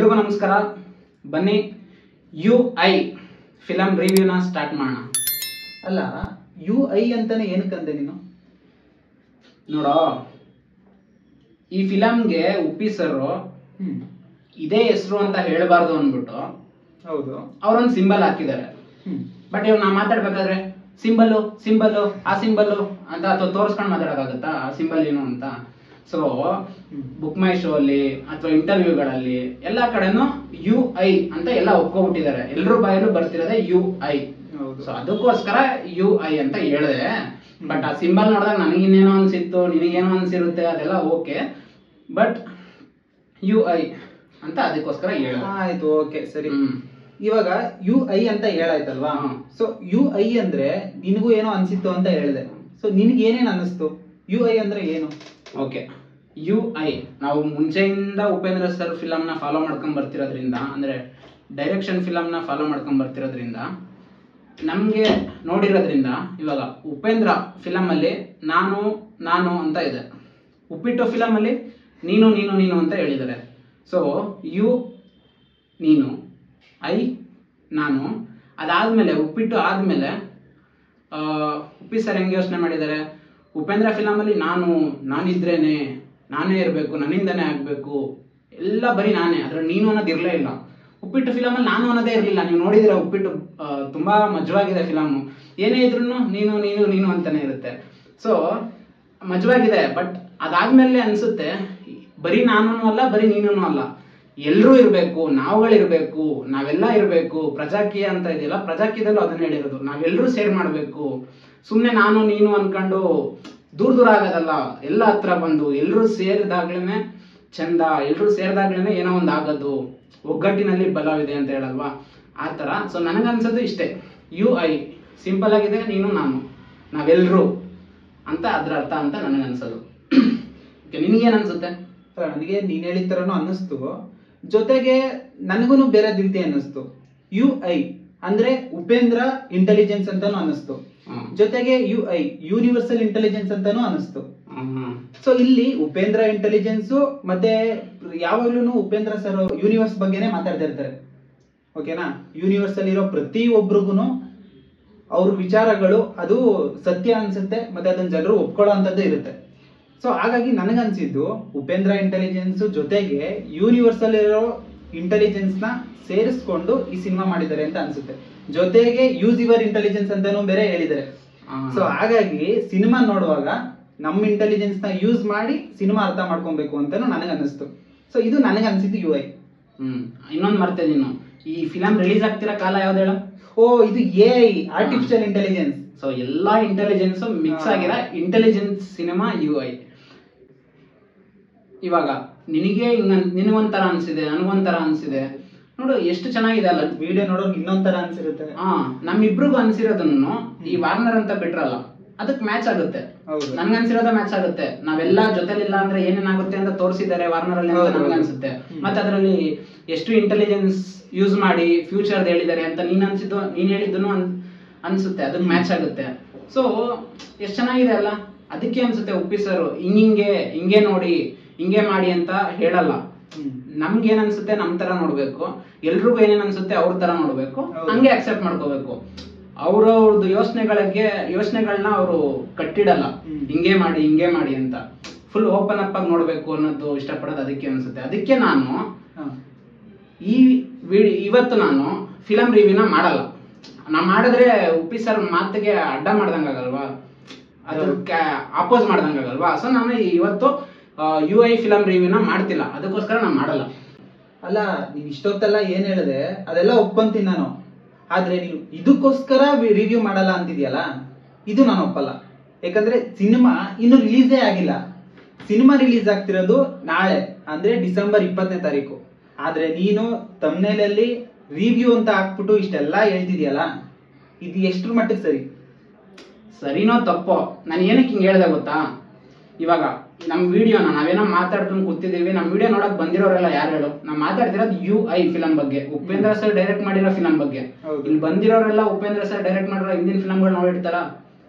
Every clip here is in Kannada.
ಎಲ್ರಿಗೂ ನಮಸ್ಕಾರ. ಬನ್ನಿ UI ಫಿಲಂ ರಿವ್ಯೂನ ಸ್ಟಾರ್ಟ್ ಮಾಡೋಣ. ಅಲ್ಲ UI ಅಂತಾನೆ ಏನಕ್ಕಂದೆ ನೀನು? ನೋಡೋ, ಈ ಫಿಲಂಗೆ ಉಪ್ಪಿ ಸರ್ ಇದೇ ಹೆಸರು ಅಂತ ಹೇಳಬಾರ್ದು ಅಂದ್ಬಿಟ್ಟು ಹೌದು ಅವ್ರೊಂದು ಸಿಂಬಲ್ ಹಾಕಿದ್ದಾರೆ. ಬಟ್ ಇವ್ ನಾ ಮಾತಾಡ್ಬೇಕಾದ್ರೆ ಸಿಂಬಲ್ ಆ ಸಿಂಬಲ್ ಅಂತ ಅಥವಾ ತೋರಿಸ್ಕೊಂಡು ಮಾತಾಡೋಕ್ಕಾಗತ್ತಾ ಆ ಸಿಂಬಲ್ ಏನು ಅಂತ? ಸೊ ಬುಕ್ ಮೈ ಶೋ ಅಲ್ಲಿ ಅಥವಾ ಇಂಟರ್ವ್ಯೂಗಳಲ್ಲಿ ಎಲ್ಲಾ ಕಡೆನೂ UI ಅಂತ ಎಲ್ಲ ಒಪ್ಕೊಬಿಟ್ಟಿದ್ದಾರೆ. ಎಲ್ರೂ ಬಾಯಲ್ಲೂ ಬರ್ತಿರೋದೇ UI. ಸೊ ಅದಕ್ಕೋಸ್ಕರ UI ಅಂತ ಹೇಳಿದೆ. ಬಟ್ ಆ ಸಿಂಬಲ್ ನೋಡಿದಾಗ ನನಗಿನ್ನೇನೋ ಅನ್ಸಿತ್ತು, ನಿನಗೇನೋ ಅನ್ಸಿರುತ್ತೆ, ಅದೆಲ್ಲ ಓಕೆ. ಬಟ್ UI ಅಂತ ಅದಕ್ಕೋಸ್ಕರ ಹೇಳಿದೆ. ಆಯ್ತು, ಓಕೆ, ಸರಿ. ಇವಾಗ UI ಅಂತ ಹೇಳಾಯ್ತಲ್ವಾ? ಸೊ UI ಅಂದ್ರೆ ನಿನಗೂ ಏನೋ ಅನ್ಸಿತ್ತು ಅಂತ ಹೇಳಿದೆ. ಸೊ ನಿನ್ಗೆ ಏನೇನು ಅನ್ನಿಸ್ತು? UI ಅಂದ್ರೆ ಏನು? ಓಕೆ, UI ನಾವು ಮುಂಚೆಯಿಂದ ಉಪೇಂದ್ರ ಸರ್ ಫಿಲಂನ ಫಾಲೋ ಮಾಡ್ಕೊಂಡ್ ಬರ್ತಿರೋದ್ರಿಂದ, ಅಂದ್ರೆ ಡೈರೆಕ್ಷನ್ ಫಿಲಂನ ಫಾಲೋ ಮಾಡ್ಕೊಂಡ್ ಬರ್ತಿರೋದ್ರಿಂದ, ನಮ್ಗೆ ನೋಡಿರೋದ್ರಿಂದ, ಇವಾಗ ಉಪೇಂದ್ರ ಫಿಲಂ ಅಲ್ಲಿ ನಾನು ಅಂತ ಇದೆ, ಉಪ್ಪಿಟ್ಟು ಫಿಲಂ ಅಲ್ಲಿ ನೀನು ಅಂತ ಹೇಳಿದ್ದಾರೆ. ಸೊ ಯು ನೀನು, ಐ ನಾನು, ಅದಾದ್ಮೇಲೆ ಉಪ್ಪಿಟ್ಟು ಆದ್ಮೇಲೆ ಉಪ್ಪಿ ಸರ್ ಹೆಂಗೆ ಯೋಚನೆ ಮಾಡಿದ್ದಾರೆ, ಉಪೇಂದ್ರ ಫಿಲಂ ಅಲ್ಲಿ ನಾನಿದ್ರೇನೆ, ನಾನೇ ಇರಬೇಕು, ನನ್ನಿಂದನೇ ಆಗ್ಬೇಕು, ಎಲ್ಲ ಬರೀ ನಾನೇ, ಅದ್ರ ನೀನು ಅನ್ನೋದು ಇರಲೇ ಇಲ್ಲ. ಉಪ್ಪಿಟ್ಟು ಫಿಲಂ ಅಲ್ಲಿ ನಾನು ಅನ್ನೋದೇ ಇರಲಿಲ್ಲ. ನೀವು ನೋಡಿದಿರ ಉಪ್ಪಿಟ್ಟು ತುಂಬಾ ಮಜವಾಗಿದೆ ಫಿಲಮ್. ಏನೇ ಇದ್ರು ನೀನು ಅಂತಾನೆ ಇರುತ್ತೆ. ಸೊ ಮಜವಾಗಿದೆ. ಬಟ್ ಅದಾದ್ಮೇಲೆ ಅನ್ಸುತ್ತೆ ಬರೀ ನಾನು ಅಲ್ಲ, ಬರೀ ನೀನು ಅಲ್ಲ, ಎಲ್ಲರೂ ಇರಬೇಕು, ನಾವುಗಳಿರ್ಬೇಕು, ನಾವೆಲ್ಲ ಇರಬೇಕು. ಪ್ರಜಾಕೀಯ ಅಂತ ಇದೆಯಲ್ಲ, ಪ್ರಜಾಕೀಯದಲ್ಲೂ ಅದನ್ನ ಹೇಳಿರೋದು, ನಾವೆಲ್ಲರೂ ಸೇರ್ ಮಾಡಬೇಕು. ಸುಮ್ಮನೆ ನಾನು ನೀನು ಅನ್ಕೊಂಡು ದೂರ ಆಗೋದಲ್ಲ, ಎಲ್ಲ ಹತ್ರ ಬಂದು ಎಲ್ಲರೂ ಸೇರಿದಾಗ್ಲೇನೆ ಚಂದ, ಎಲ್ಲರೂ ಸೇರಿದಾಗ್ಲೇನೆ ಏನೋ ಒಂದು ಆಗೋದು, ಒಗ್ಗಟ್ಟಿನಲ್ಲಿ ಬಲವಿದೆ ಅಂತ ಹೇಳಲ್ವಾ, ಆ ಥರ. ಸೊ ನನಗನ್ಸೋದು ಇಷ್ಟೇ, UI ಸಿಂಪಲ್ ಆಗಿದೆ, ನೀನು ನಾನು, ನಾವೆಲ್ಲರೂ ಅಂತ ಅದ್ರ ಅರ್ಥ ಅಂತ ನನಗನ್ಸೋದು. ನಿನಗೇನು ಅನ್ಸುತ್ತೆ? ನನಗೆ ನೀನ್ ಹೇಳಿದ ತರನು ಅನ್ನಿಸ್ತು. ಜೊತೆಗೆ ನನಗೂ ಬೇರೆ ರೀತಿ ಅನ್ನಿಸ್ತು. UI ಅಂದ್ರೆ ಉಪೇಂದ್ರ ಇಂಟೆಲಿಜೆನ್ಸ್ ಅಂತಾನು ಅನ್ನಿಸ್ತು. ಜೊತೆಗೆ UI ಯೂನಿವರ್ಸಲ್ ಇಂಟೆಲಿಜೆನ್ಸ್ ಅಂತಾನು ಅನ್ನಿಸ್ತು. ಸೊ ಇಲ್ಲಿ ಉಪೇಂದ್ರ ಇಂಟೆಲಿಜೆನ್ಸ್ ಮತ್ತೆ ಯಾವಾಗ್ಲೂ ಉಪೇಂದ್ರ ಸರ್ ಯೂನಿವರ್ಸ್ ಬಗ್ಗೆನೇ ಮಾತಾಡ್ತಾ ಇರ್ತಾರೆ. ಓಕೆನಾ? ಯೂನಿವರ್ಸ್ ಅಲ್ಲಿ ಇರೋ ಪ್ರತಿ ಒಬ್ರಿಗೂ ಅವ್ರ ವಿಚಾರಗಳು ಅದು ಸತ್ಯ ಅನ್ಸುತ್ತೆ, ಮತ್ತೆ ಅದನ್ನ ಜನರು ಒಪ್ಕೊಳ್ಳೋ ಅಂತದ್ದು ಇರುತ್ತೆ. ಸೊ ಹಾಗಾಗಿ ನನಗನ್ಸಿದ್ದು ಉಪೇಂದ್ರ ಇಂಟೆಲಿಜೆನ್ಸ್ ಜೊತೆಗೆ ಯೂನಿವರ್ಸಲ್ ಇರೋ ಇಂಟೆಲಿಜೆನ್ಸ್ ನ ಸೇರಿಸ್ಕೊಂಡು ಈ ಸಿನಿಮಾ ಮಾಡಿದ್ದಾರೆ ಅಂತ ಅನ್ಸುತ್ತೆ. ಜೊತೆಗೆ ಯೂಸ್ ಯುವರ್ ಇಂಟೆಲಿಜೆನ್ಸ್ ಅಂತಾನು ಬೇರೆ ಹೇಳಿದ್ದಾರೆ. ಸೊ ಹಾಗಾಗಿ ಸಿನಿಮಾ ನೋಡುವಾಗ ನಮ್ಮ ಇಂಟೆಲಿಜೆನ್ಸ್ ನ ಯೂಸ್ ಮಾಡಿ ಸಿನಿಮಾ ಅರ್ಥ ಮಾಡ್ಕೊಬೇಕು ಅಂತಾನು ನನಗನ್ನಿಸ್ತು. ಸೊ ಇದು ನನಗನ್ಸಿದ್ದು UI. ಇನ್ನೊಂದು ಮರ್ತೆ, ನೀನು ಈ ಫಿಲಂ ರಿಲೀಸ್ ಆಗ್ತಿರೋ ಕಾಲ ಯಾವ್ದು ಹೇಳ? ಓ, ಇದು AI ಆರ್ಟಿಫಿಷಿಯಲ್ ಇಂಟೆಲಿಜೆನ್ಸ್. ಸೊ ಎಲ್ಲಾ ಇಂಟೆಲಿಜೆನ್ಸ್ ಮಿಕ್ಸ್ ಆಗಿರೋ ಇಂಟೆಲಿಜೆನ್ಸ್ ಸಿನಿಮಾ UI. ಇವಾಗ ನಿನಗೊಂಥರ ಅನ್ಸಿದೆ, ನನಗೊಂಥರ ಅನ್ಸಿದೆ. ನೋಡು ಎಷ್ಟು ಚೆನ್ನಾಗಿದೆ ಅಲ್ಲ, ವಿಡಿಯೋ ನೋಡೋಕೆ ಇನ್ನೊಂಥರ ಅನ್ಸಿರುತ್ತೆ. ನಮ್ಮಿಬ್ರಿಗೂ ಅನ್ಸಿರೋದನ್ನು ಈ ವಾರ್ನರ್ ಅಂತ ಬಿಟ್ರಲ್ಲ, ಅದಕ್ಕೆ ಮ್ಯಾಚ್ ಆಗುತ್ತೆ. ನನ್ಗನ್ಸಿರೋದ ಮ್ಯಾಚ್ ಆಗುತ್ತೆ. ನಾವೆಲ್ಲ ಜೊತೆಲಿಲ್ಲ ಅಂದ್ರೆ ಏನೇನಾಗುತ್ತೆ ಅಂತ ತೋರಿಸಿದ್ದಾರೆ ವಾರ್ನರ್ ಅಲ್ಲಿ ಅಂತ ನನ್ಗನ್ಸುತ್ತೆ. ಮತ್ತೆ ಅದರಲ್ಲಿ ಎಷ್ಟು ಇಂಟೆಲಿಜೆನ್ಸ್ ಯೂಸ್ ಮಾಡಿ ಫ್ಯೂಚರ್ ಹೇಳಿದ್ದಾರೆ ಅಂತ ನೀನ್ ಹೇಳಿದ್ದನು ಅನ್ಸುತ್ತೆ, ಅದಕ್ಕೆ ಮ್ಯಾಚ್ ಆಗುತ್ತೆ. ಸೊ ಎಷ್ಟು ಚೆನ್ನಾಗಿದೆ ಅಲ್ಲ, ಅದಕ್ಕೆ ಅನ್ಸುತ್ತೆ ಉಪ್ಪಿ ಸರ್ ಹಿಂಗೆ ನೋಡಿ, ಹಿಂಗೆ ಮಾಡಿ ಅಂತ ಹೇಳಲ್ಲ. ನಮ್ಗೇನ್ ಅನ್ಸುತ್ತೆ ನಮ್ ತರ ನೋಡ್ಬೇಕು, ಎಲ್ರಿಗೂ ಏನೇನ್ ಅನ್ಸುತ್ತೆ ಅವ್ರ ತರ ನೋಡ್ಬೇಕು, ಹಂಗೆ ಅಕ್ಸೆಪ್ಟ್ ಮಾಡ್ಕೋಬೇಕು. ಅವ್ರವ್ರದ್ದು ಯೋಚನೆಗಳನ್ನ ಅವರು ಕಟ್ಟಿಡಲ್ಲ, ಹಿಂಗೆ ಮಾಡಿ ಅಂತ. ಫುಲ್ ಓಪನ್ ಅಪ್ ಆಗಿ ನೋಡ್ಬೇಕು ಅನ್ನೋದು ಇಷ್ಟಪಡೋದು ಅದಕ್ಕೆ ಅನ್ಸುತ್ತೆ. ಅದಕ್ಕೆ ನಾನು ಇವತ್ತು ನಾನು ಫಿಲಂ ರಿವ್ಯೂನ ಮಾಡಲ್ಲ. ನಾ ಮಾಡಿದ್ರೆ ಉಪ್ಪಿ ಸರ್ ಮಾತಿಗೆ ಅಡ್ಡ ಮಾಡ್ದಂಗಾಗಲ್ವಾ, ಅದಕ್ಕೆ ಅಪೋಸ್ ಮಾಡ್ದಂಗಾಗಲ್ವಾ. ಸೊ ನಾನು ಇವತ್ತು UI ಫಿಲಂ ರಿವ್ಯೂನ ಮಾಡ್ತಿಲ್ಲ, ಅದಕ್ಕೋಸ್ಕರ ನಾನು ಮಾಡಲ್ಲ. ಅಲ್ಲ, ನೀನ್ ಇಷ್ಟೊತ್ತೆಲ್ಲ ಏನ್ ಹೇಳಿದೆ ಅದೆಲ್ಲ ಒಪ್ಕೊಂತೀನಿ ನಾನು. ಆದ್ರೆ ನೀನು ಇದಕ್ಕೋಸ್ಕರ ರಿವ್ಯೂ ಮಾಡಲ್ಲ ಅಂತಿದ್ಯಲ್ಲ, ಇದು ನಾನು ಒಪ್ಪಲ್ಲ. ಯಾಕಂದ್ರೆ ಸಿನಿಮಾ ಇನ್ನು ರಿಲೀಸೇ ಆಗಿಲ್ಲ. ಸಿನಿಮಾ ರಿಲೀಸ್ ಆಗ್ತಿರೋದು ನಾಳೆ, ಅಂದ್ರೆ ಡಿಸೆಂಬರ್ 20ನೇ ತಾರೀಕು. ಆದ್ರೆ ನೀನು ತಮ್ನೇಲಲ್ಲಿ ರಿವ್ಯೂ ಅಂತ ಹಾಕ್ಬಿಟ್ಟು ಇಷ್ಟೆಲ್ಲ ಹೇಳ್ತಿದ್ಯಲ್ಲ, ಇದು ಎಷ್ಟ್ರ ಮಟ್ಟಿಗೆ ಸರಿನೋ ತಪ್ಪೋ? ನಾನು ಏನಕ್ಕೆ ಹಿಂಗೆ ಹೇಳ್ದೆ ಗೊತ್ತಾ? ಇವಾಗ ನಮ್ಮ ವಿಡಿಯೋನ ನಾವೇನೋ ಮಾತಾಡ್ಕೊಂಡು ಕೂತಿದ್ದೀವಿ, ನಮ್ಮ ವಿಡಿಯೋ ನೋಡಕ್ ಬಂದಿರೋರೆಲ್ಲ ಯಾರು ಹೇಳು? ನಾವು ಮಾತಾಡ್ತಿರೋದು UI ಫಿಲಂ ಬಗ್ಗೆ, ಉಪೇಂದ್ರ ಸರ್ ಡೈರೆಕ್ಟ್ ಮಾಡಿರೋ ಫಿಲಂ ಬಗ್ಗೆ. ಇಲ್ಲಿ ಬಂದಿರೋರೆಲ್ಲ ಉಪೇಂದ್ರ ಸರ್ ಡೈರೆಕ್ಟ್ ಮಾಡಿರೋ ಹಿಂದಿನ ಫಿಲಂಗಳು ನೋಡಿರ್ತಾರ,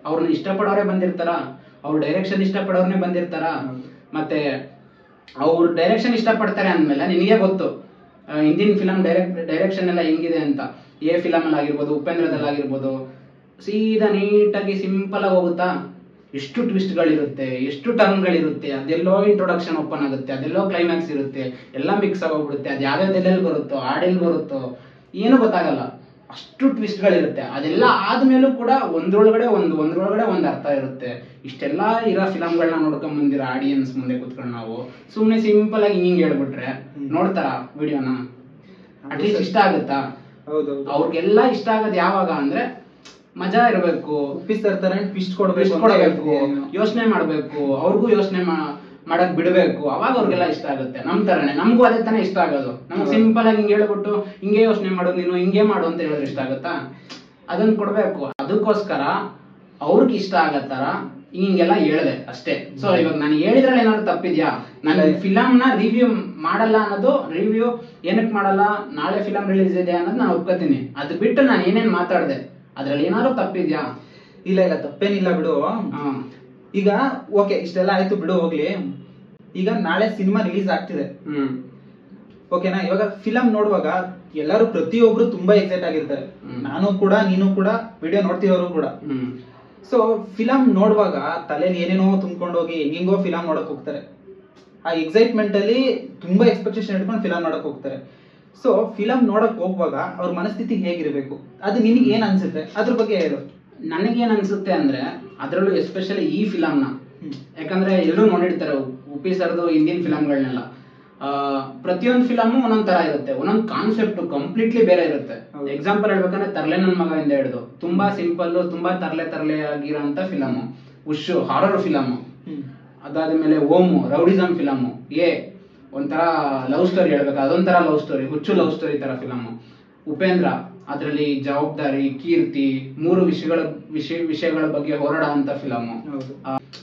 ಅವ್ರನ್ನ ಇಷ್ಟಪಡೋರೇ ಬಂದಿರ್ತಾರ, ಅವ್ರ ಡೈರೆಕ್ಷನ್ ಇಷ್ಟಪಡೋರ್ನೇ ಬಂದಿರ್ತಾರ. ಮತ್ತೆ ಅವ್ರ ಡೈರೆಕ್ಷನ್ ಇಷ್ಟಪಡ್ತಾರೆ ಅಂದ್ಮೇಲೆ ನಿನಗೆ ಗೊತ್ತು ಹಿಂದಿನ ಫಿಲಮ್ ಡೈರೆಕ್ಷನ್ ಎಲ್ಲ ಹೆಂಗಿದೆ ಅಂತ, ಎ ಫಿಲಮ್ ಅಲ್ಲಿ ಆಗಿರ್ಬೋದು, ಉಪೇಂದ್ರದಲ್ಲಿ ಆಗಿರ್ಬೋದು, ಸೀದಾ ನೀಟಾಗಿ ಸಿಂಪಲ್ ಆಗಿ ಹೋಗುತ್ತಾ. ಎಷ್ಟು ಟ್ವಿಸ್ಟ್ ಗಳಿರುತ್ತೆ, ಎಷ್ಟು ಟರ್ನ್ ಗಳಿರುತ್ತೆ, ಅದೆಲ್ಲೋ ಇಂಟ್ರೊಡಕ್ಷನ್ ಓಪನ್ ಆಗುತ್ತೆ, ಅದೆಲ್ಲೋ ಕ್ಲೈಮ್ಯಾಕ್ಸ್ ಇರುತ್ತೆ, ಎಲ್ಲ ಮಿಕ್ಸ್ ಆಗೋಗ್ಬಿಡುತ್ತೆ. ಅದು ಯಾವ್ಯಾವ್ದೆಲ್ಲಿ ಬರುತ್ತೋ, ಹಾಡೆಲ್ಲಿ ಬರುತ್ತೋ ಏನು ಗೊತ್ತಾಗಲ್ಲ, ಅಷ್ಟು ಟ್ವಿಸ್ಟ್ ಗಳಿರುತ್ತೆ. ಅದೆಲ್ಲ ಆದ್ಮೇಲೂ ಕೂಡ ಒಂದ್ರೊಳಗಡೆ ಒಂದು ಅರ್ಥ ಇರುತ್ತೆ. ಇಷ್ಟೆಲ್ಲ ಇರೋ ಫಿಲಮ್ಗಳನ್ನ ನೋಡ್ಕೊಂಡ್ ಬಂದಿರೋ ಆಡಿಯನ್ಸ್ ಮುಂದೆ ಕುತ್ಕೊಂಡು ನಾವು ಸುಮ್ನೆ ಸಿಂಪಲ್ ಆಗಿ ಹಿಂಗ್ ಹೇಳ್ಬಿಟ್ರೆ ನೋಡ್ತಾರ ವಿಡಿಯೋನ? ಅಟ್ಲೀಸ್ಟ್ ಇಷ್ಟ ಆಗುತ್ತಾ? ಅವ್ರಿಗೆಲ್ಲ ಇಷ್ಟ ಆಗೋದು ಯಾವಾಗ ಅಂದ್ರೆ ಮಜಾ ಇರಬೇಕು, ಉಪ್ಪಿಸ್ತಾರೆ, ಟ್ವಿಸ್ಟ್ ಕೊಡ್ಬೇಕು, ಯೋಚನೆ ಮಾಡ್ಬೇಕು, ಅವ್ರಿಗೂ ಯೋಚನೆ ಮಾಡಕ್ ಬಿಡ್ಬೇಕು, ಅವಾಗ ಅವ್ರಿಗೆಲ್ಲ ಇಷ್ಟ ಆಗುತ್ತೆ. ನಮ್ ತರನೇ ನಮಗೂ ಅದೇ ತಾನೇ ಇಷ್ಟ ಆಗೋದು. ನಮ್ಗೆ ಸಿಂಪಲ್ ಆಗಿ ಹಿಂಗೆ ಹೇಳ್ಬಿಟ್ಟು ಹಿಂಗೆ ಯೋಚನೆ ಮಾಡು, ನೀನು ಹಿಂಗೆ ಮಾಡು ಅಂತ ಹೇಳಿದ್ರೆ ಇಷ್ಟ ಆಗುತ್ತಾ? ಅದನ್ನ ಕೊಡ್ಬೇಕು. ಅದಕ್ಕೋಸ್ಕರ ಅವ್ರಿಗೆ ಇಷ್ಟ ಆಗತ್ತಾರ ಹಿಂಗೆಲ್ಲ ಹೇಳ್ದೆ ಅಷ್ಟೇ. ಸೊ ಇವಾಗ ನಾನು ಹೇಳಿದ್ರಲ್ಲಿ ಏನಾದ್ರು ತಪ್ಪಿದ್ಯಾ? ನಾನು ಫಿಲಮ್ ನ ರಿವ್ಯೂ ಮಾಡಲ್ಲ ಅನ್ನೋದು, ರಿವ್ಯೂ ಏನಕ್ಕೆ ಮಾಡಲ್ಲ, ನಾಳೆ ಫಿಲಮ್ ರಿಲೀಸ್ ಇದೆ ಅನ್ನೋದು ನಾನು ಒಪ್ಕೋತೀನಿ. ಅದು ಬಿಟ್ಟು ನಾನು ಏನೇನ್ ಮಾತಾಡ್ದೆ ಅದ್ರಲ್ಲಿ ಏನಾದ್ರು ತಪ್ಪಿದ್ಯಾ? ಇಲ್ಲ ತಪ್ಪೇನಿಲ್ಲ ಬಿಡು. ಈಗ ಓಕೆ, ಇಷ್ಟೆಲ್ಲ ಆಯ್ತು ಬಿಡು, ಹೋಗ್ಲಿ. ಈಗ ನಾಳೆ ಸಿನಿಮಾ ರಿಲೀಸ್ ಆಗ್ತಿದೆ, ಓಕೆನಾ? ಇವಾಗ ಫಿಲಂ ನೋಡುವಾಗ ಎಲ್ಲರೂ ಪ್ರತಿಯೊಬ್ರು ತುಂಬಾ ಎಕ್ಸೈಟ್ ಆಗಿರ್ತಾರೆ. ನಾನು ಕೂಡ, ನೀನು ಕೂಡ, ವಿಡಿಯೋ ನೋಡ್ತಿರೋರು ಕೂಡ. ಸೊ ಫಿಲಂ ನೋಡುವಾಗ ತಲೆಯಲ್ಲಿ ಏನೇನೋ ತುಂಬ್ಕೊಂಡು ಹೋಗಿ ಹೆಂಗೋ ಫಿಲಂ ನೋಡಕ್ ಹೋಗ್ತಾರೆ. ಆ ಎಕ್ಸೈಟ್ಮೆಂಟ್ ಅಲ್ಲಿ ತುಂಬಾ ಎಕ್ಸ್ಪೆಕ್ಟೇಷನ್ ಇಟ್ಕೊಂಡು ಫಿಲಂ ನೋಡಕ್ ಹೋಗ್ತಾರೆ. ಸೊ ಫಿಲಂ ನೋಡಕ್ ಹೋಗುವಾಗ ಅವ್ರ ಮನಸ್ಥಿತಿ ಹೇಗಿರ್ಬೇಕು, ಅದು ನಿನಗೆ ಏನ್ ಅನ್ಸುತ್ತೆ? ಅದ್ರ ಬಗ್ಗೆ ಹೇಳು. ನನಗೇನ್ ಅನ್ಸುತ್ತೆ ಅಂದ್ರೆ, ಅದ್ರಲ್ಲೂ ಎಸ್ಪೆಷಲಿ ಈ ಫಿಲಂನ, ಯಾಕಂದ್ರೆ ಎಲ್ಲರೂ ನೋಡಿರ್ತಾರೆ ಉಪ್ಪಿ ಸರ್ದು ಹಿಂದಿನ ಫಿಲಂಗಳನ್ನೆಲ್ಲ. ಪ್ರತಿಯೊಂದು ಫಿಲಮು ಒಂದೊಂದ್ ತರ ಇರುತ್ತೆ, ಒಂದೊಂದು ಕಾನ್ಸೆಪ್ಟ್ ಕಂಪ್ಲೀಟ್ಲಿ ಬೇರೆ ಇರುತ್ತೆ. ಎಕ್ಸಾಂಪಲ್ ಹೇಳ್ಬೇಕಂದ್ರೆ ತರ್ಲೆ ನನ್ ಮಗ ಇಂದ ಹಿಡಿದು ತುಂಬಾ ಸಿಂಪಲ್, ತುಂಬಾ ತರ್ಲೆ ಆಗಿರೋಂತ ಫಿಲಮು. ಉಶು ಹಾರರ್ ಫಿಲಮು, ಅದಾದ್ಮೇಲೆ ಓಮು ರೌಡಿಸಮ್ ಫಿಲಮು, ಒಂಥರ ಲವ್ ಸ್ಟೋರಿ ಹೇಳ್ಬೇಕು, ಅದೊಂಥರ ಲವ್ ಸ್ಟೋರಿ, ಹುಚ್ಚು ಲವ್ ಸ್ಟೋರಿ ತರ ಫಿಲಮು. ಉಪೇಂದ್ರ ಅದರಲ್ಲಿ ಜವಾಬ್ದಾರಿ, ಕೀರ್ತಿ, 3 ವಿಷಯಗಳ ಬಗ್ಗೆ ಹೋರಾಡುವಂತ ಫಿಲಮು,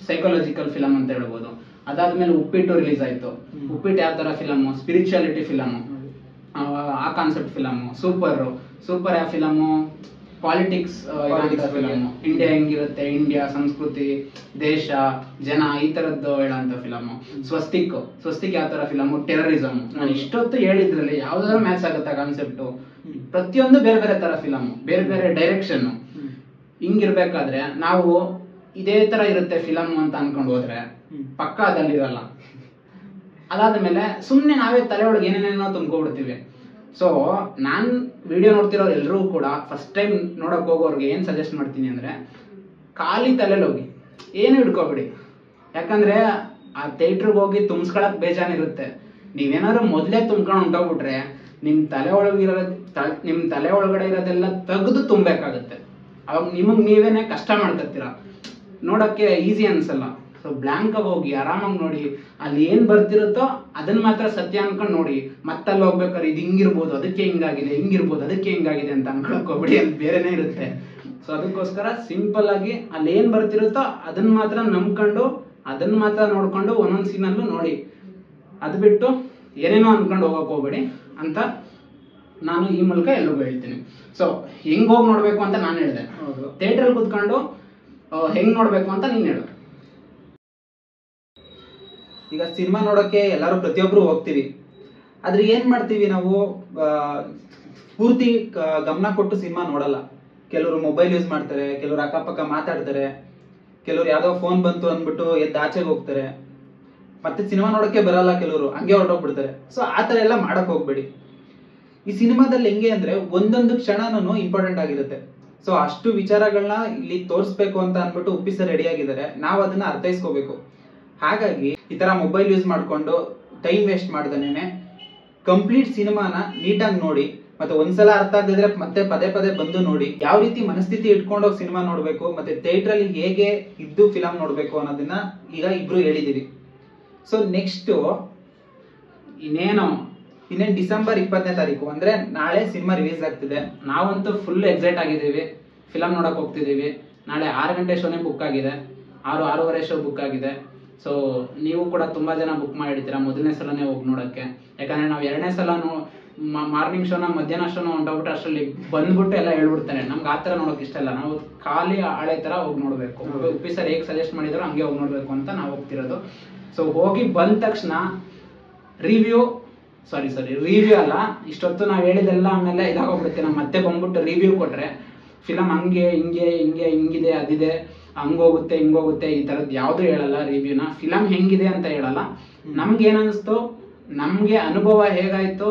ಸೈಕಾಲಜಿಕಲ್ ಫಿಲಮ್ ಅಂತ ಹೇಳ್ಬೋದು. ಅದಾದ್ಮೇಲೆ ಉಪ್ಪಿಟ್ಟು ರಿಲೀಸ್ ಆಯ್ತು. ಉಪ್ಪಿಟ್ಟು ಯಾವ ತರ ಫಿಲಮು, ಸ್ಪಿರಿಚುಯಾಲಿಟಿ ಫಿಲಮು, ಆ ಕಾನ್ಸೆಪ್ಟ್ ಫಿಲಮು. ಸೂಪರ್ ಯಾವ ಫಿಲಮು, ಪಾಲಿಟಿಕ್ಸ್ ಫಿಲಮು. ಇಂಡಿಯಾ ಹೆಂಗಿರುತ್ತೆ, ಇಂಡಿಯಾ ಸಂಸ್ಕೃತಿ, ದೇಶ, ಜನ, ಈ ತರದ್ದು ಹೇಳೋಂತ ಫಿಲಮು. ಸ್ವಸ್ತಿಕ್ ಯಾವ ತರ ಫಿಲಮು, ಟೆರರಿಸಮ್. ನಾನು ಇಷ್ಟೊತ್ತು ಹೇಳಿದ್ರಲ್ಲಿ ಯಾವ್ದಾದ್ರು ಮ್ಯಾಚ್ ಆಗುತ್ತಾ ಕಾನ್ಸೆಪ್ಟು? ಪ್ರತಿಯೊಂದು ಬೇರೆ ಬೇರೆ ತರ ಫಿಲಮು, ಬೇರೆ ಬೇರೆ ಡೈರೆಕ್ಷನ್. ಹಿಂಗಿರ್ಬೇಕಾದ್ರೆ ನಾವು ಇದೇ ತರ ಇರುತ್ತೆ ಫಿಲಮ್ ಅಂತ ಅನ್ಕೊಂಡು ಹೋದ್ರೆ ಪಕ್ಕ ಅದಲ್ಲಿರಲ್ಲ. ಅದಾದ್ಮೇಲೆ ಸುಮ್ನೆ ನಾವೇ ತಲೆ ಒಳಗೆ ಏನೇನೇನೋ ತುಂಬ್ಕೊಬಿಡ್ತೀವಿ. ಸೊ ನಾನ್ ವಿಡಿಯೋ ನೋಡ್ತಿರೋರು ಎಲ್ಲರೂ ಕೂಡ ಫಸ್ಟ್ ಟೈಮ್ ನೋಡಕ್ ಹೋಗೋರ್ಗೆ ಏನ್ ಸಜೆಸ್ಟ್ ಮಾಡ್ತೀನಿ ಅಂದ್ರೆ, ಖಾಲಿ ತಲೆಲಿ ಹೋಗಿ ಏನು ಹಿಡ್ಕೋಬಿಡಿ. ಯಾಕಂದ್ರೆ ಆ ಥಿಯೇಟ್ರಿಗೆ ಹೋಗಿ ತುಂಬಿಸ್ಕೊಳಕ್ ಬೇಜಾನಿರುತ್ತೆ. ನೀವೇನಾದ್ರು ಮೊದ್ಲೇ ತುಂಬ್ಕೊಂಡು ಹೊಂಟೋಗ್ಬಿಟ್ರೆ ನಿಮ್ ತಲೆ ಒಳಗಡೆ ಇರೋದೆಲ್ಲ ತೆಗೆದು ತುಂಬಬೇಕಾಗತ್ತೆ. ಅವಾಗ ನಿಮಗ್ ನೀವೇನೆ ಕಷ್ಟ ಮಾಡ್ಕೊತೀರ, ನೋಡಕ್ಕೆ ಈಸಿ ಅನ್ಸಲ್ಲ. ಸೊ ಬ್ಲಾಂಕ್ ಆಗಿ ಹೋಗಿ ಆರಾಮಾಗಿ ನೋಡಿ, ಅಲ್ಲಿ ಏನ್ ಬರ್ತಿರುತ್ತೋ ಅದನ್ನ ಮಾತ್ರ ಸತ್ಯ ಅನ್ಕೊಂಡು ನೋಡಿ. ಮತ್ತಲ್ಲಿ ಹೋಗ್ಬೇಕಾದ್ರೆ ಇದು ಹಿಂಗಿರ್ಬೋದು, ಅದಕ್ಕೆ ಹಿಂಗಾಗಿದೆ, ಹಿಂಗಿರ್ಬೋದು, ಅದಕ್ಕೆ ಹಿಂಗಾಗಿದೆ ಅಂತ ಅನ್ಕೊಳಕ್ ಹೋಗ್ಬಿಡಿ, ಅದು ಬೇರೆನೇ ಇರುತ್ತೆ. ಸೊ ಅದಕ್ಕೋಸ್ಕರ ಸಿಂಪಲ್ ಆಗಿ ಅಲ್ಲಿ ಏನ್ ಬರ್ತಿರುತ್ತೋ ಅದನ್ನ ಮಾತ್ರ ನಂಬ್ಕೊಂಡು, ಅದನ್ನ ಮಾತ್ರ ನೋಡ್ಕೊಂಡು ಒಂದೊಂದ್ ಸೀನಲ್ಲೂ ನೋಡಿ. ಅದು ಬಿಟ್ಟು ಏನೇನೋ ಅನ್ಕೊಂಡು ಹೋಗಕ್ ಹೋಗ್ಬೇಡಿ ಅಂತ ನಾನು ಈ ಮೂಲಕ ಎಲ್ರಿಗೂ ಹೇಳ್ತೀನಿ. ಸೊ ಹೆಂಗ್ ಹೋಗಿ ನೋಡ್ಬೇಕು ಅಂತ ನಾನು ಹೇಳಿದೆ, ಥಿಯೇಟರ್ ಕುತ್ಕೊಂಡು ಹೆಂಗ್ ನೋಡ್ಬೇಕು ಅಂತ ನೀನ್ ಹೇಳು. ಈಗ ಸಿನಿಮಾ ನೋಡೋಕೆ ಎಲ್ಲರೂ ಪ್ರತಿಯೊಬ್ರು ಹೋಗ್ತೀವಿ, ಆದ್ರೆ ಏನ್ ಮಾಡ್ತೀವಿ ನಾವು, ಪೂರ್ತಿ ಗಮನ ಕೊಟ್ಟು ಸಿನಿಮಾ ನೋಡಲ್ಲ. ಕೆಲವರು ಮೊಬೈಲ್ ಯೂಸ್ ಮಾಡ್ತಾರೆ, ಕೆಲವರು ಅಕ್ಕಪಕ್ಕ ಮಾತಾಡ್ತಾರೆ, ಕೆಲವರು ಯಾವ್ದೋ ಫೋನ್ ಬಂತು ಅಂದ್ಬಿಟ್ಟು ಎದ್ದು ಆಚೆಗೆ ಹೋಗ್ತಾರೆ, ಮತ್ತೆ ಸಿನಿಮಾ ನೋಡೋಕೆ ಬರಲ್ಲ, ಕೆಲವರು ಹಂಗೆ ಹೊರಟೋಗ್ಬಿಡ್ತಾರೆ. ಸೊ ಆತರ ಎಲ್ಲ ಮಾಡಕ್ ಹೋಗ್ಬೇಡಿ. ಈ ಸಿನಿಮಾದಲ್ಲಿ ಹೆಂಗೆ ಅಂದ್ರೆ ಒಂದೊಂದು ಕ್ಷಣನೂ ಇಂಪಾರ್ಟೆಂಟ್ ಆಗಿರುತ್ತೆ. ಸೊ ಅಷ್ಟು ವಿಚಾರಗಳನ್ನ ಇಲ್ಲಿ ತೋರಿಸ್ಬೇಕು ಅಂತ ಅನ್ಬಿಟ್ಟು ಉಪ್ಪಿಸ ರೆಡಿ ಆಗಿದ್ದಾರೆ, ನಾವು ಅದನ್ನ ಅರ್ಥೈಸ್ಕೋಬೇಕು. ಹಾಗಾಗಿ ಈ ತರ ಮೊಬೈಲ್ ಯೂಸ್ ಮಾಡ್ಕೊಂಡು ಟೈಮ್ ವೇಸ್ಟ್ ಮಾಡ್ದೇನೆ ಕಂಪ್ಲೀಟ್ ಸಿನಿಮಾನ ನೀಟಾಗಿ ನೋಡಿ, ಮತ್ತೆ ಒಂದ್ಸಲ ಅರ್ಥ ಆಗದಿದ್ರೆ ಮತ್ತೆ ಪದೇ ಬಂದು ನೋಡಿ. ಯಾವ ರೀತಿ ಮನಸ್ಥಿತಿ ಇಟ್ಕೊಂಡೋಗಿ ಸಿನಿಮಾ ನೋಡ್ಬೇಕು, ಮತ್ತೆ ಥಿಯೇಟರ್ ಅಲ್ಲಿ ಹೇಗೆ ಇದ್ದು ಫಿಲಂ ನೋಡ್ಬೇಕು ಅನ್ನೋದನ್ನ ಈಗ ಇಬ್ರು ಹೇಳಿದಿರಿ. ಸೊ ನೆಕ್ಸ್ಟ್ ಇನ್ನೇನು ಡಿಸೆಂಬರ್ 20ನೇ ತಾರೀಕು ಅಂದ್ರೆ ನಾಳೆ ಸಿನಿಮಾ ರಿಲೀಸ್ ಆಗ್ತಿದೆ. ನಾವಂತೂ ಫುಲ್ ಎಕ್ಸೈಟ್ ಆಗಿದ್ದೀವಿ, ಫಿಲಂ ನೋಡಕ್ ಹೋಗ್ತಿದೀವಿ. ನಾಳೆ 6 ಗಂಟೆ ಶೋನೇ ಬುಕ್ ಆಗಿದೆ, 6:30 ಶೋ ಬುಕ್ ಆಗಿದೆ. ಸೊ ನೀವು ಕೂಡ ತುಂಬಾ ಜನ ಬುಕ್ ಮಾಡಿರ್ತೀರಾ ಮೊದಲನೇ ಸಲನೇ ಹೋಗಿ ನೋಡಕ್ಕೆ. ಯಾಕಂದ್ರೆ ನಾವು 2ನೇ ಸಲ ಮಾರ್ನಿಂಗ್ ಶೋನ ಮಧ್ಯಾಹ್ನ ಶೋನ ಹೊಂಟೋಗ್ಬಿಟ್ಟು ಅಷ್ಟರಲ್ಲಿ ಬಂದ್ಬಿಟ್ಟು ಎಲ್ಲ ಹೇಳ್ಬಿಡ್ತಾರೆ. ನಮ್ಗೆ ಆ ತರ ನೋಡೋಕೆ ಇಷ್ಟ ಇಲ್ಲ, ನಾವು ಖಾಲಿ ಹಳೆ ತರ ಹೋಗಿ ನೋಡ್ಬೇಕು. ಉಪ್ಪಿ ಸರ್ ಹೇಗೆ ಸಜೆಸ್ಟ್ ಮಾಡಿದ್ರು ಹಂಗೆ ಹೋಗಿ ನೋಡ್ಬೇಕು ಅಂತ ನಾವು ಹೋಗ್ತಿರೋದು. ಸೊ ಹೋಗಿ ಬಂದ ತಕ್ಷಣ ರಿವ್ಯೂ ಸಾರಿ ರಿವ್ಯೂ ಅಲ್ಲ, ಇಷ್ಟೊತ್ತು ನಾವು ಹೇಳಿದೆಲ್ಲ ಆಮೇಲೆ ಇದಾಗೋಗ್ಬಿಡುತ್ತೆ. ನಾವು ಮತ್ತೆ ಬಂದ್ಬಿಟ್ಟು ರಿವ್ಯೂ ಕೊಟ್ರೆ ಫಿಲಮ್ ಹಂಗೆ ಹಿಂಗಿದೆ ಅದಿದೆ, ಹಂಗೋಗುತ್ತೆ ಹಿಂಗೋಗುತ್ತೆ ಈ ಥರದ್ದು ಯಾವುದು ಹೇಳಲ್ಲ ರಿವ್ಯೂನ. ಫಿಲಮ್ ಹೆಂಗಿದೆ ಅಂತ ಹೇಳಲ್ಲ, ನಮ್ಗೆ ಏನನ್ನಿಸ್ತು, ನಮಗೆ ಅನುಭವ ಹೇಗಾಯ್ತು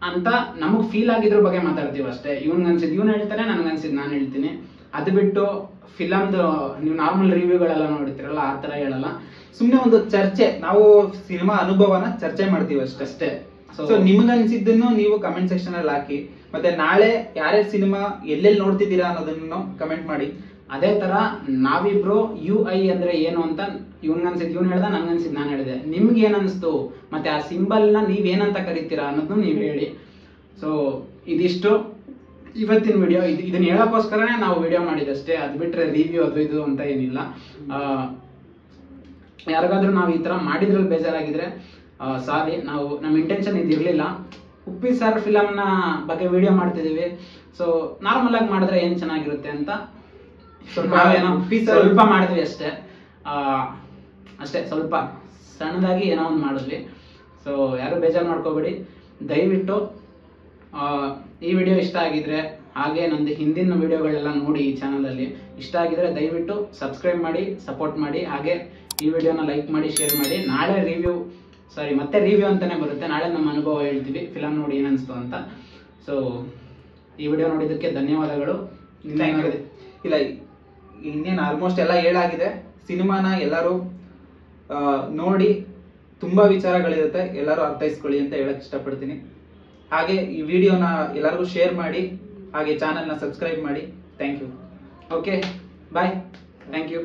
ಅಂತ ನಮಗೆ ಫೀಲ್ ಆಗಿದ್ರ ಬಗ್ಗೆ ಮಾತಾಡ್ತೀವಿ ಅಷ್ಟೇ. ಅನ್ಸಿದ್ದು ಇವ್ನು ಹೇಳ್ತಾನೆ, ನನ್ಗನ್ಸಿದ್ದು ನಾನು ಹೇಳ್ತೀನಿ. ಅದು ಬಿಟ್ಟು ಫಿಲಮ್ದು ನೀವು ನಾರ್ಮಲ್ ರಿವ್ಯೂಗಳೆಲ್ಲ ನೋಡ್ತಿರಲ್ಲ ಆ ಥರ ಹೇಳಲ್ಲ. ಸುಮ್ನೆ ಒಂದು ಚರ್ಚೆ, ನಾವು ಸಿನಿಮಾ ಅನುಭವನ ಚರ್ಚೆ ಮಾಡ್ತೀವಿ ಅಷ್ಟೇ. ಸೊ ನಿಮ್ಗನ್ಸಿದ್ದನ್ನು ನೀವು ಕಮೆಂಟ್ ಸೆಕ್ಷನ್ ಅಲ್ಲಿ ಹಾಕಿ, ಮತ್ತೆ ನಾಳೆ ಯಾರ್ಯಾರು ಸಿನಿಮಾ ಎಲ್ಲೆಲ್ಲಿ ನೋಡ್ತಿದ್ದೀರಾ ಅನ್ನೋದನ್ನು ಕಮೆಂಟ್ ಮಾಡಿ. ಅದೇ ತರ ನಾವಿಬ್ರು UI ಅಂದ್ರೆ ಏನು ಅಂತ ಇವ್ನಿಗನ್ಸಿದ್ ಇವ್ನು ಹೇಳ್ದ, ನನ್ಗನ್ಸಿದ್ ನಾನು ಹೇಳಿದೆ. ನಿಮ್ಗೆ ಏನನ್ಸ್ತು, ಮತ್ತೆ ಆ ಸಿಂಬಲ್ ನ ನೀವೇನಂತ ಕರಿತೀರಾ ಅನ್ನೋದನ್ನು ನೀವು ಹೇಳಿ. ಸೊ ಇದಿಷ್ಟು ಇವತ್ತಿನ ವಿಡಿಯೋ. ಇದನ್ನ ಹೇಳೋಕ್ಕೋಸ್ಕರನೇ ನಾವು ವಿಡಿಯೋ ಮಾಡಿದಷ್ಟೇ, ಅದು ಬಿಟ್ರೆ ರಿವ್ಯೂ ಅದು ಇದು ಅಂತ ಏನಿಲ್ಲ. ಯಾರಿಗಾದ್ರೂ ನಾವು ಈ ತರ ಮಾಡಿದ್ರಲ್ಲಿ ಬೇಜಾರಾಗಿದ್ರೆ ಸಾರಿ, ನಮ್ಮ ಇಂಟೆನ್ಷನ್ ಇದಿರ್ಲಿಲ್ಲ. ಉಪ್ಪಿ ಸರ್ ಫಿಲಮ್ನ ಬಗ್ಗೆ ವಿಡಿಯೋ ಮಾಡ್ತಿದೀವಿ, ಸೊ ನಾರ್ಮಲ್ ಆಗಿ ಮಾಡಿದ್ರೆ ಏನ್ ಚೆನ್ನಾಗಿರುತ್ತೆ ಅಂತ ಸ್ವಲ್ಪ ಮಾಡಿದ್ವಿ ಅಷ್ಟೇ. ಸ್ವಲ್ಪ ಸಣ್ಣದಾಗಿ ಏನೋ ಒಂದು ಮಾಡಿದ್ವಿ. ಸೊ ಯಾರು ಬೇಜಾರು ಮಾಡ್ಕೋಬೇಡಿ. ದಯವಿಟ್ಟು ಈ ವಿಡಿಯೋ ಇಷ್ಟ ಆಗಿದ್ರೆ, ಹಾಗೆ ನಂದು ಹಿಂದಿನ ವಿಡಿಯೋಗಳೆಲ್ಲ ನೋಡಿ ಈ ಚಾನಲಲ್ಲಿ ಇಷ್ಟ ಆಗಿದ್ರೆ ದಯವಿಟ್ಟು ಸಬ್ಸ್ಕ್ರೈಬ್ ಮಾಡಿ, ಸಪೋರ್ಟ್ ಮಾಡಿ. ಹಾಗೆ ಈ ವಿಡಿಯೋನ ಲೈಕ್ ಮಾಡಿ, ಶೇರ್ ಮಾಡಿ. ನಾಳೆ ಮತ್ತೆ ರಿವ್ಯೂ ಅಂತಾನೆ ಬರುತ್ತೆ. ನಾಳೆ ನಮ್ಮ ಅನುಭವ ಹೇಳ್ತೀವಿ, ಫಿಲಮ್ ನೋಡಿ ಏನನ್ಸ್ತು ಅಂತ. ಸೊ ಈ ವಿಡಿಯೋ ನೋಡಿದ್ದಕ್ಕೆ ಧನ್ಯವಾದಗಳು. ಇಲ್ಲ, ಇನ್ನೇನು ಆಲ್ಮೋಸ್ಟ್ ಎಲ್ಲ ಹೇಳಾಗಿದೆ. ಸಿನಿಮಾನ ಎಲ್ಲರೂ ನೋಡಿ, ತುಂಬಾ ವಿಚಾರಗಳಿರುತ್ತೆ, ಎಲ್ಲರೂ ಅರ್ಥೈಸ್ಕೊಳ್ಳಿ ಅಂತ ಹೇಳಕ್ ಇಷ್ಟಪಡ್ತೀನಿ. ಹಾಗೆ ಈ ವಿಡಿಯೋನ ಎಲ್ಲರಿಗೂ ಶೇರ್ ಮಾಡಿ, ಹಾಗೆ ಚಾನಲ್ನ ಸಬ್ಸ್ಕ್ರೈಬ್ ಮಾಡಿ. Thank you. Okay, bye. Thank you.